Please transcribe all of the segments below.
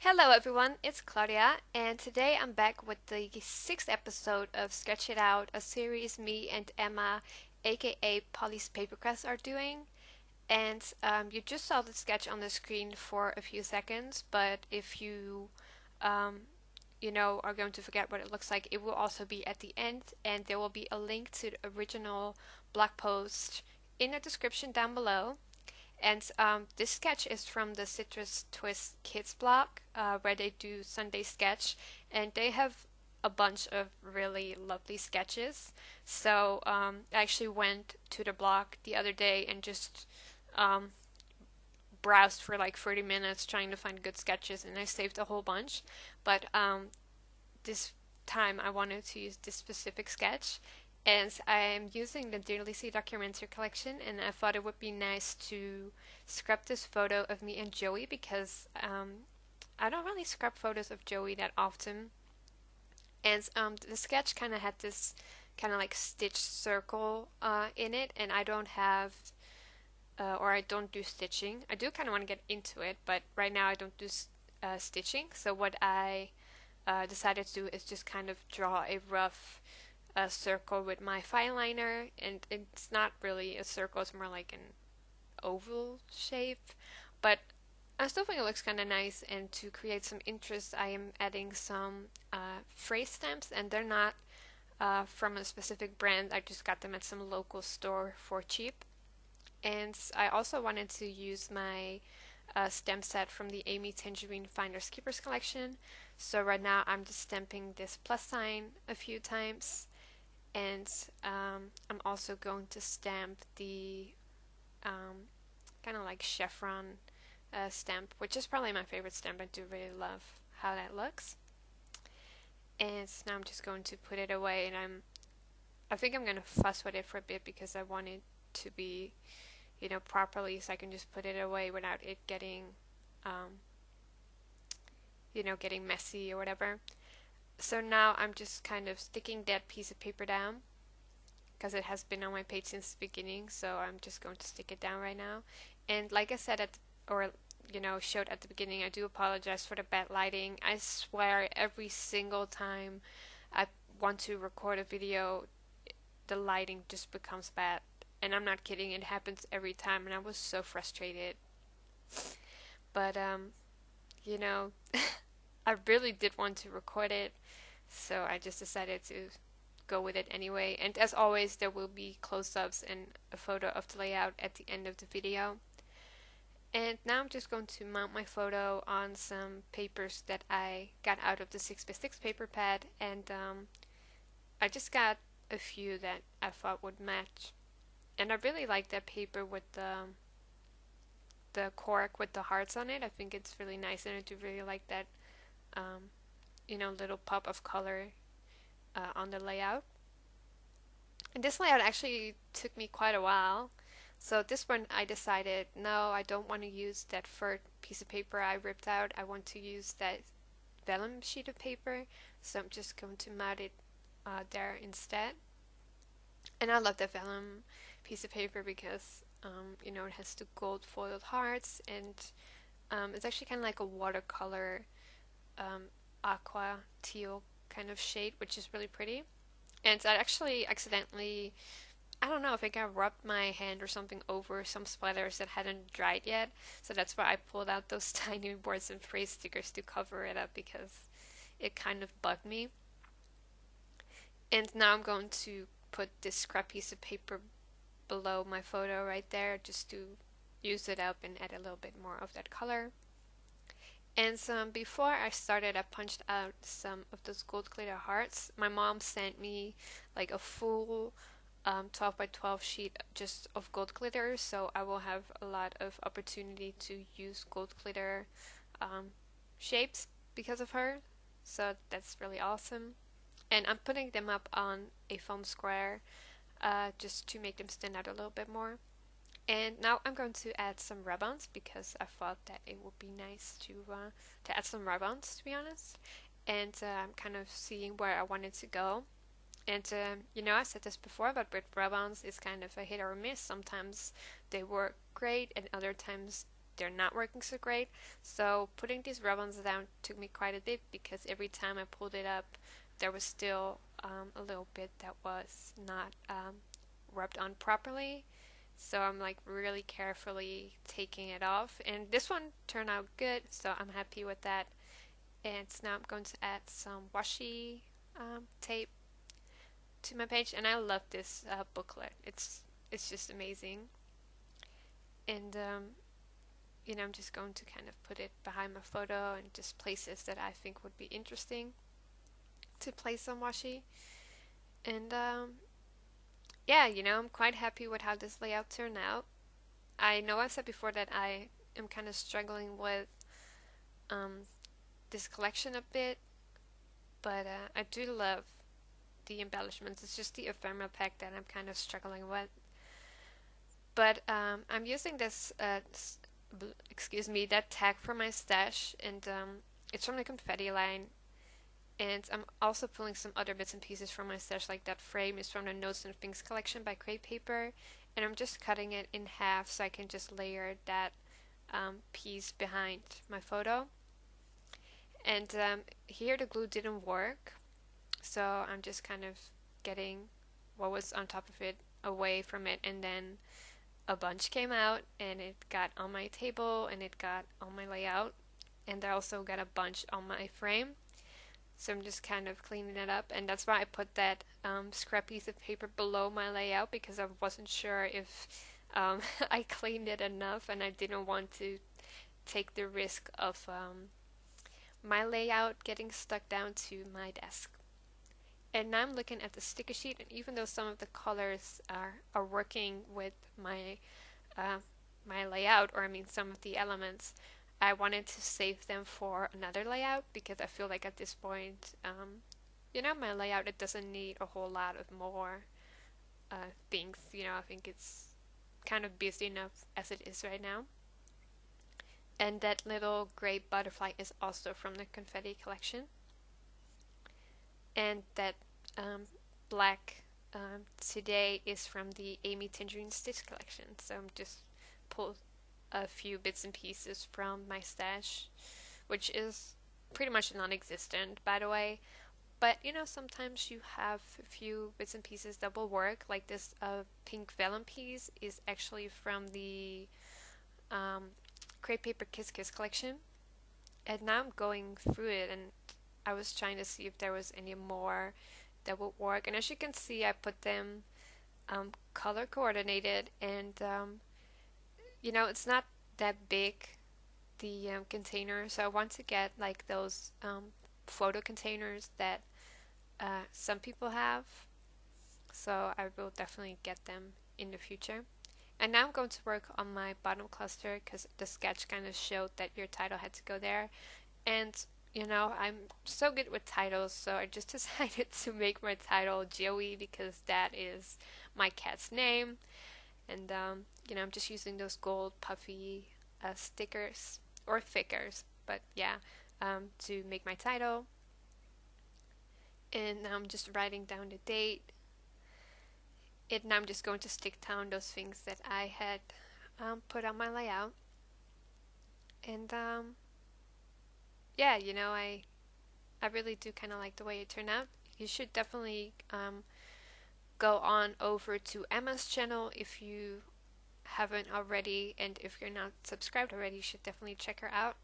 Hello everyone, it's Claudia, and today I'm back with the sixth episode of Sketch It Out, a series me and Emma, aka Polly's Papercrest, are doing. And you just saw the sketch on the screen for a few seconds, but if um, are going to forget what it looks like, it will also be at the end, and there will be a link to the original blog post in the description down below. And this sketch is from the Citrus Twist Kids blog, where they do Sunday sketch, and they have a bunch of really lovely sketches. So I actually went to the blog the other day and just um, browsed for like 30 minutes trying to find good sketches, and I saved a whole bunch. But this time I wanted to use this specific sketch. And I'm using the Dear Lizzy documentary collection, and I thought it would be nice to scrap this photo of me and Joey because I don't really scrap photos of Joey that often. And the sketch kind of had this kind of like stitched circle in it, and I don't have or I don't do stitching. I do kind of want to get into it, but right now I don't do stitching. So what I decided to do is just kind of draw a rough circle with my fine liner, and it's not really a circle, it's more like an oval shape, but I still think it looks kind of nice. And to create some interest, I am adding some phrase stamps, and they're not from a specific brand. I just got them at some local store for cheap. And I also wanted to use my stamp set from the Amy Tangerine Finders Keepers collection. So right now I'm just stamping this plus sign a few times, and I'm also going to stamp the um, kind of like chevron stamp, which is probably my favorite stamp. I do really love how that looks. And now I'm just going to put it away, and I think I'm gonna fuss with it for a bit because I want it to be, properly, so I can just put it away without it getting, um, getting messy or whatever. So now I'm just kind of sticking that piece of paper down because it has been on my page since the beginning. So I'm just going to stick it down right now. And like I said showed at the beginning, I do apologize for the bad lighting. I swear every single time I want to record a video, the lighting just becomes bad. And I'm not kidding, it happens every time, and I was so frustrated. But you know, I really did want to record it, so I just decided to go with it anyway. And as always, there will be close-ups and a photo of the layout at the end of the video. And now I'm just going to mount my photo on some papers that I got out of the 6x6 paper pad, and I just got a few that I thought would match. And I really like that paper with the cork with the hearts on it. I think it's really nice, and I do really like that um, little pop of color on the layout. And this layout actually took me quite a while. So this one I decided, no, I don't want to use that third piece of paper I ripped out. I want to use that vellum sheet of paper. So I'm just going to mount it there instead. And I love the vellum piece of paper because, it has the gold foiled hearts, and it's actually kind of like a watercolor um, aqua teal kind of shade, which is really pretty. And I actually accidentally, I don't know, I think I rubbed my hand or something over some splatters that hadn't dried yet. So that's why I pulled out those tiny words and phrase stickers to cover it up because it kind of bugged me. And now I'm going to put this scrap piece of paper below my photo right there just to use it up and add a little bit more of that color. And before I started, I punched out some of those gold glitter hearts. My mom sent me like a full 12 by 12 sheet just of gold glitter, so I will have a lot of opportunity to use gold glitter shapes because of her. So that's really awesome. And I'm putting them up on a foam square just to make them stand out a little bit more. And now I'm going to add some rub-ons because I thought that it would be nice to add some rub-ons, to be honest. And I'm kind of seeing where I wanted to go. And I said this before, but with rub-ons, it's kind of a hit or a miss. Sometimes they work great, and other times they're not working so great. So putting these rub-ons down took me quite a bit because every time I pulled it up, there was still a little bit that was not rubbed on properly. So I'm like really carefully taking it off. And this one turned out good, so I'm happy with that. And now I'm going to add some washi tape to my page. And I love this booklet. It's just amazing. And I'm just going to kind of put it behind my photo and just places that I think would be interesting to place some washi. And yeah, I'm quite happy with how this layout turned out. I know I've said before that I am kind of struggling with um, this collection a bit, but I do love the embellishments. It's just the ephemera pack that I'm kind of struggling with. But I'm using this, excuse me, that tag for my stash, and it's from the confetti line. And I'm also pulling some other bits and pieces from my stash, like that frame is from the Notes and Things collection by Crepe Paper. And I'm just cutting it in half so I can just layer that piece behind my photo. And here the glue didn't work, so I'm just kind of getting what was on top of it away from it, and then a bunch came out and it got on my table and it got on my layout, and I also got a bunch on my frame. So I'm just kind of cleaning it up, and that's why I put that scrap piece of paper below my layout, because I wasn't sure if I cleaned it enough, and I didn't want to take the risk of my layout getting stuck down to my desk. And now I'm looking at the sticker sheet, and even though some of the colors are working with uh, my layout, or I mean some of the elements, I wanted to save them for another layout, because I feel like at this point, my layout, it doesn't need a whole lot of more things. I think it's kind of busy enough as it is right now. And that little gray butterfly is also from the confetti collection. And that black today is from the Amy Tangerine Stitch collection. So I'm just pulled a few bits and pieces from my stash, which is pretty much non-existent, by the way. But sometimes you have a few bits and pieces that will work. Like this pink vellum piece is actually from the Crepe Paper Kiss Kiss collection. And now I'm going through it, and I was trying to see if there was any more that would work. And as you can see, I put them color coordinated, and it's not that big, the container, so I want to get like those photo containers that some people have, so I will definitely get them in the future. And now I'm going to work on my bottom cluster, because the sketch kind of showed that your title had to go there. And I'm so good with titles, so I just decided to make my title Joey, because that is my cat's name. And I'm just using those gold puffy stickers, or thickers, but yeah, to make my title. And now I'm just writing down the date. And now I'm just going to stick down those things that I had put on my layout. And yeah, I really do kind of like the way it turned out. You should definitely go on over to Emma's channel if you haven't already, and if you're not subscribed already, you should definitely check her out.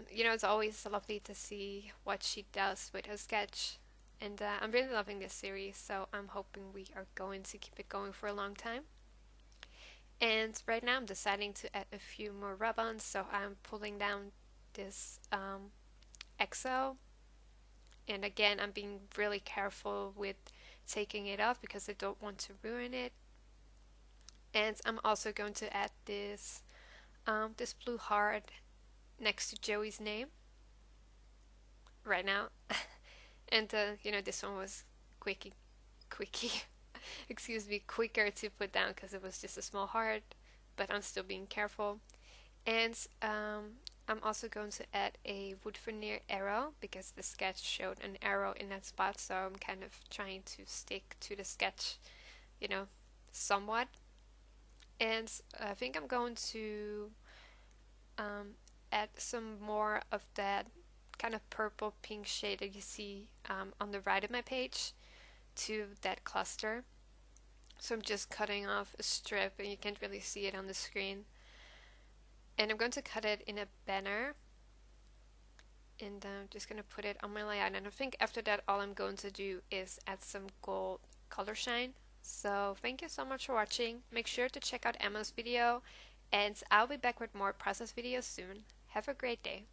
It's always lovely to see what she does with her sketch, and I'm really loving this series, so I'm hoping we are going to keep it going for a long time. And right now I'm deciding to add a few more rub-ons, so I'm pulling down this EXO, and again I'm being really careful with taking it off because I don't want to ruin it. And I'm also going to add this this blue heart next to Joey's name right now. And this one was quickie excuse me, quicker to put down because it was just a small heart, but I'm still being careful. And I'm also going to add a wood veneer arrow, because the sketch showed an arrow in that spot, so I'm kind of trying to stick to the sketch, somewhat. And I think I'm going to add some more of that kind of purple pink shade that you see on the right of my page to that cluster. So I'm just cutting off a strip and you can't really see it on the screen. And I'm going to cut it in a banner. And I'm just going to put it on my layout. And I think after that all I'm going to do is add some gold color shine. So thank you so much for watching. Make sure to check out Emma's video. And I'll be back with more process videos soon. Have a great day.